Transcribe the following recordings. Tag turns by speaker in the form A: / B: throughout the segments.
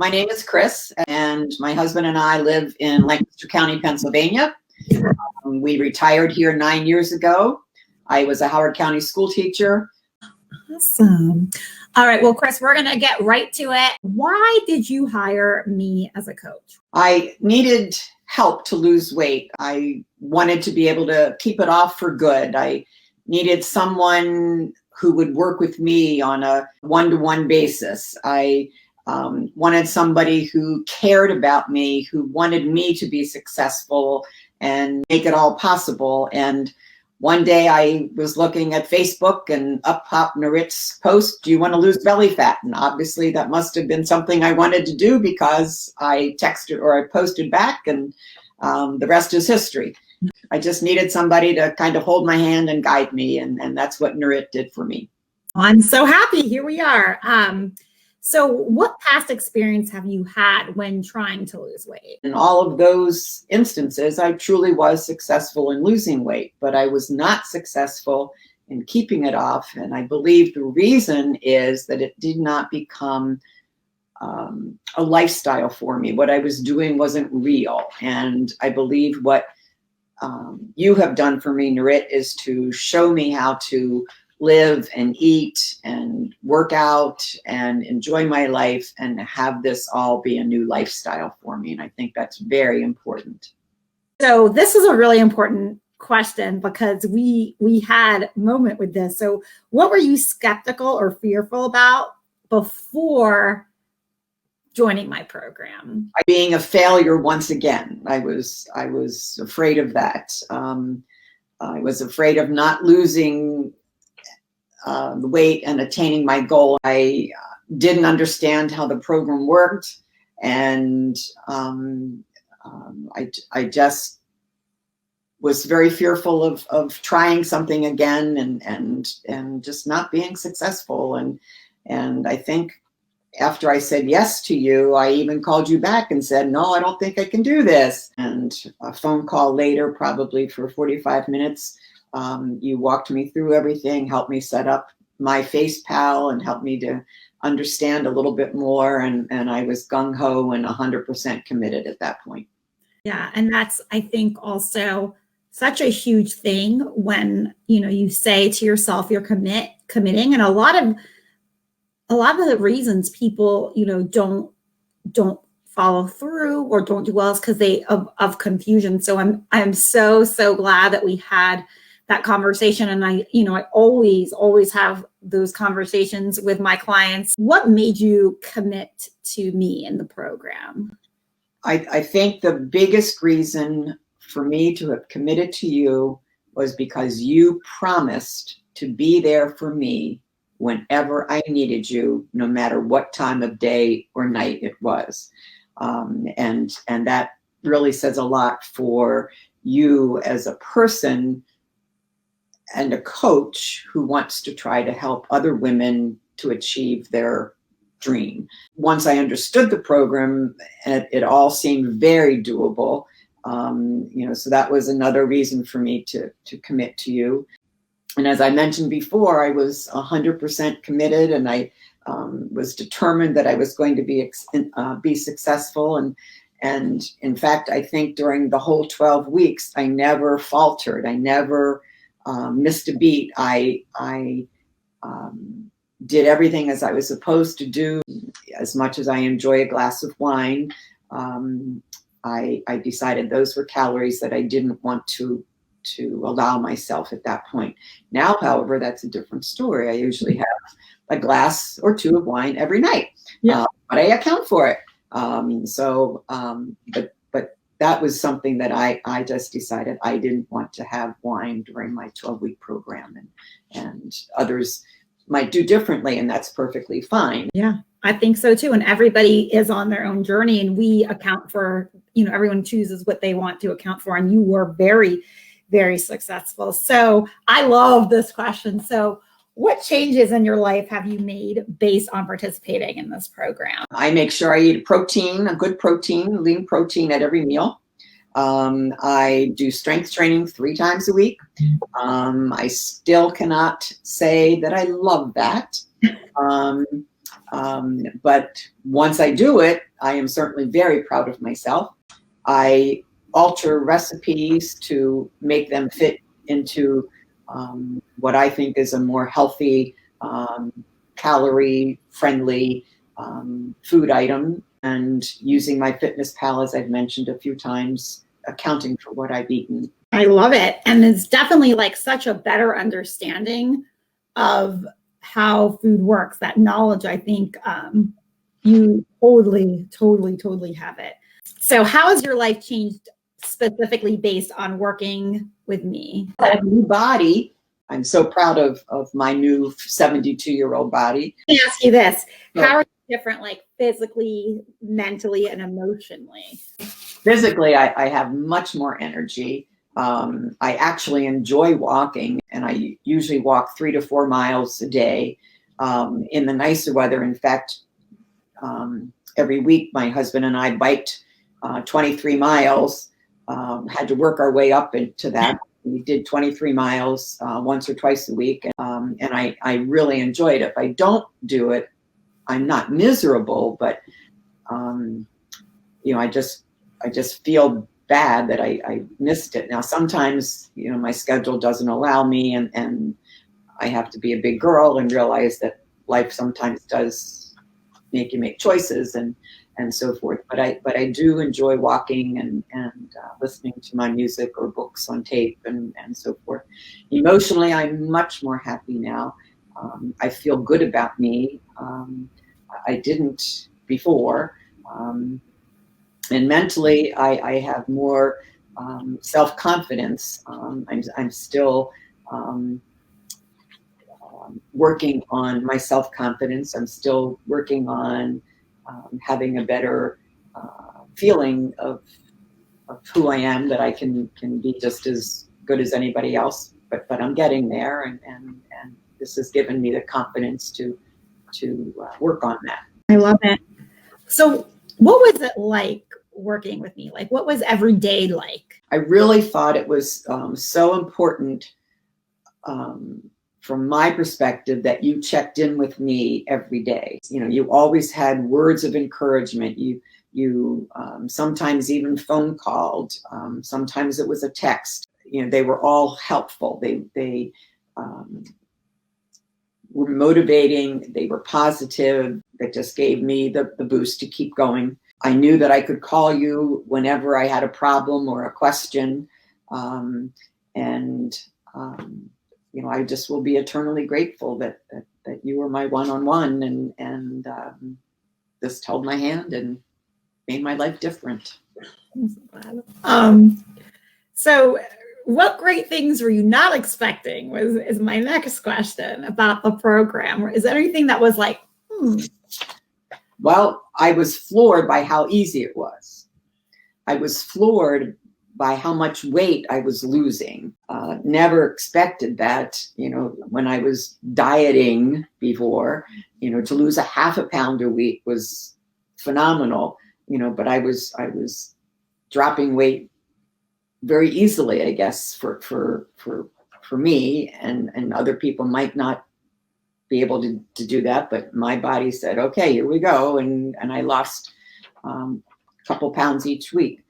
A: My name is Chris, and my husband and I live in Lancaster County, Pennsylvania. We retired here 9 years ago. I was a Howard County school teacher.
B: Awesome. All right. Well, Chris, we're going to get right to it. Why did you hire me as a coach?
A: I needed help to lose weight. I wanted to be able to keep it off for good. I needed someone who would work with me on a one-to-one basis. I wanted somebody who cared about me, who wanted me to be successful and make it all possible. And one day I was looking at Facebook and up popped Nirit's post, "Do you want to lose belly fat?" And obviously that must have been something I wanted to do because I texted or I posted back, and the rest is history. I just needed somebody to kind of hold my hand and guide me. And that's what Nirit did for me.
B: I'm so happy. Here we are. So what past experience have you had when trying to lose weight?
A: In all of those instances, I truly was successful in losing weight, but I was not successful in keeping it off. And I believe the reason is that it did not become a lifestyle for me. What I was doing wasn't real. And I believe what you have done for me, Nirit, is to show me how to live and eat and work out and enjoy my life and have this all be a new lifestyle for me. And I think that's very important.
B: So this is a really important question because we had a moment with this. So what were you skeptical or fearful about before joining my program?
A: Being a failure once again. I was afraid of that. I was afraid of not losing the weight and attaining my goal. I didn't understand how the program worked, and I just was very fearful of trying something again and just not being successful. And I think after I said yes to you, I even called you back and said, "No, I don't think I can do this." And a phone call later, probably for 45 minutes, you walked me through everything, helped me set up my FacePal, and helped me to understand a little bit more. And I was gung-ho and 100% committed at that point.
B: Yeah. And that's, I think, also such a huge thing when, you say to yourself, you're committing. And a lot of the reasons people, don't follow through or don't do well is because of confusion. So I'm so glad that we had that conversation. And I always have those conversations with my clients. What made you commit to me in the program?
A: I think the biggest reason for me to have committed to you was because you promised to be there for me whenever I needed you, no matter what time of day or night it was. And that really says a lot for you as a person and a coach who wants to try to help other women to achieve their dream. Once I understood the program, it all seemed very doable. So that was another reason for me to commit to you. And as I mentioned before, I was 100% committed, and I was determined that I was going to be successful. And in fact, I think during the whole 12 weeks, I never faltered. I never missed a beat. I did everything as I was supposed to do. As much as I enjoy a glass of wine, I decided those were calories that I didn't want to allow myself at that point. Now, however, that's a different story. I usually have a glass or two of wine every night, but I account for it. But that was something that I just decided I didn't want to have wine during my 12-week program, and others might do differently, and that's perfectly fine.
B: Yeah, I think so too. And everybody is on their own journey, and we account for, everyone chooses what they want to account for. And you were very, very successful. So I love this question. So what changes in your life have you made based on participating in this program?
A: I make sure I eat a good protein, lean protein at every meal. I do strength training 3 times a week. I still cannot say that I love that. But once I do it, I am certainly very proud of myself. I alter recipes to make them fit into what I think is a more healthy, calorie-friendly food item, and using my fitness pal, as I've mentioned a few times, accounting for what I've eaten.
B: I love it. And it's definitely like such a better understanding of how food works. That knowledge, I think you totally have it. So how has your life changed specifically based on working with me?
A: I have a new body. I'm so proud of my new 72-year-old body.
B: Let me ask you this. How are you different, like physically, mentally, and emotionally?
A: Physically, I have much more energy. I actually enjoy walking, and I usually walk 3 to 4 miles a day. In the nicer weather, in fact, every week my husband and I biked 23 miles, had to work our way up into that. We did 23 miles once or twice a week, and I really enjoyed it. If I don't do it, I'm not miserable, but I just feel bad that I missed it. Now, sometimes, my schedule doesn't allow me, and I have to be a big girl and realize that life sometimes does make you make choices and so forth. But I do enjoy walking and listening to my music or books on tape and so forth. Emotionally, I'm much more happy now. I feel good about me. I didn't before. And mentally, I have more self-confidence. I'm still working on my self-confidence. I'm still working on having a better feeling of who I am, that I can be just as good as anybody else. But I'm getting there, and this has given me the confidence to work on that.
B: I love it. So what was it like working with me? Like, what was every day like?
A: I really thought it was so important from my perspective that you checked in with me every day. You always had words of encouragement. You sometimes even phone called. Sometimes it was a text. They were all helpful. They were motivating. They were positive. That just gave me the boost to keep going. I knew that I could call you whenever I had a problem or a question. I just will be eternally grateful that you were my one-on-one and just held my hand and made my life different.
B: So what great things were you not expecting is my next question about the program. Is there anything that was like,
A: Well, I was floored by how easy it was. I was floored by how much weight I was losing. Never expected that, when I was dieting before, to lose a half a pound a week was phenomenal, but I was dropping weight very easily, I guess, for me, and other people might not be able to do that, but my body said, okay, here we go. And I lost a couple pounds each week.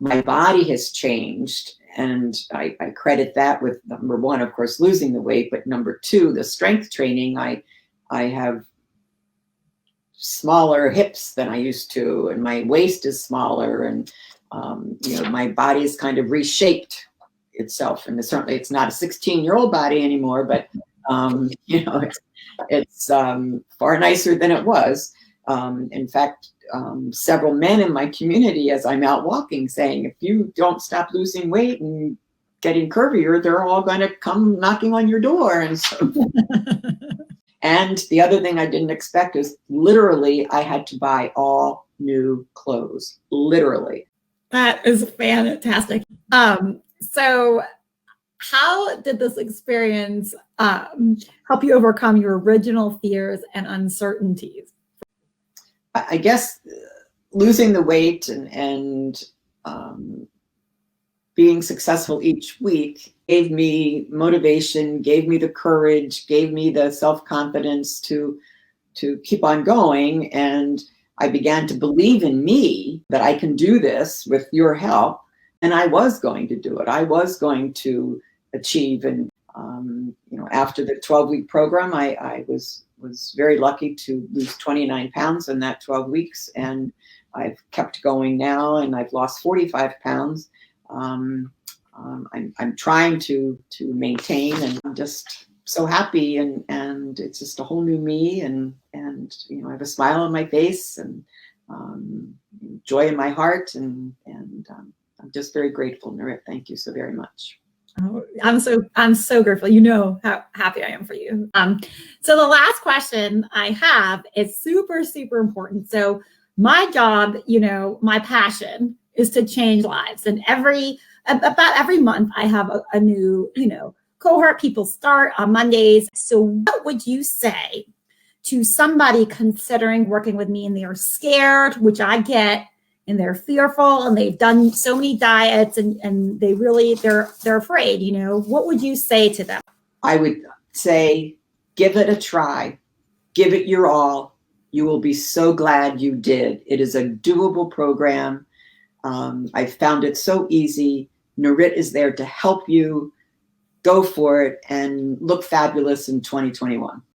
A: My body has changed, and I credit that with, number one, of course, losing the weight, but number two, the strength training. I have smaller hips than I used to, and my waist is smaller, and my body is kind of reshaped itself. And certainly it's not a 16-year-old body anymore, but it's far nicer than it was. In fact, several men in my community, as I'm out walking, saying, if you don't stop losing weight and getting curvier, they're all going to come knocking on your door. And so, and the other thing I didn't expect is literally I had to buy all new clothes, literally.
B: That is fantastic. So how did this experience help you overcome your original fears and uncertainties?
A: I guess losing the weight and being successful each week gave me motivation, gave me the courage, gave me the self-confidence to to keep on going. And I began to believe in me that I can do this with your help. And I was going to do it. I was going to achieve. And, after the 12-week program, I was very lucky to lose 29 pounds in that 12 weeks. And I've kept going now, and I've lost 45 pounds. I'm trying to maintain, and I'm just so happy, and it's just a whole new me, and I have a smile on my face, and joy in my heart, and I'm just very grateful, Nirit. Thank you so very much.
B: Oh, I'm so grateful. You know how happy I am for you. So the last question I have is super, super important. So my job, my passion is to change lives. And about every month I have a new, cohort. People start on Mondays. So what would you say to somebody considering working with me and they are scared, which I get, and they're fearful, and they've done so many diets, and they're afraid, what would you say to them?
A: I would say, give it a try, give it your all. You will be so glad you did. It is a doable program. I found it so easy. Nirit is there to help you. Go for it and look fabulous in 2021.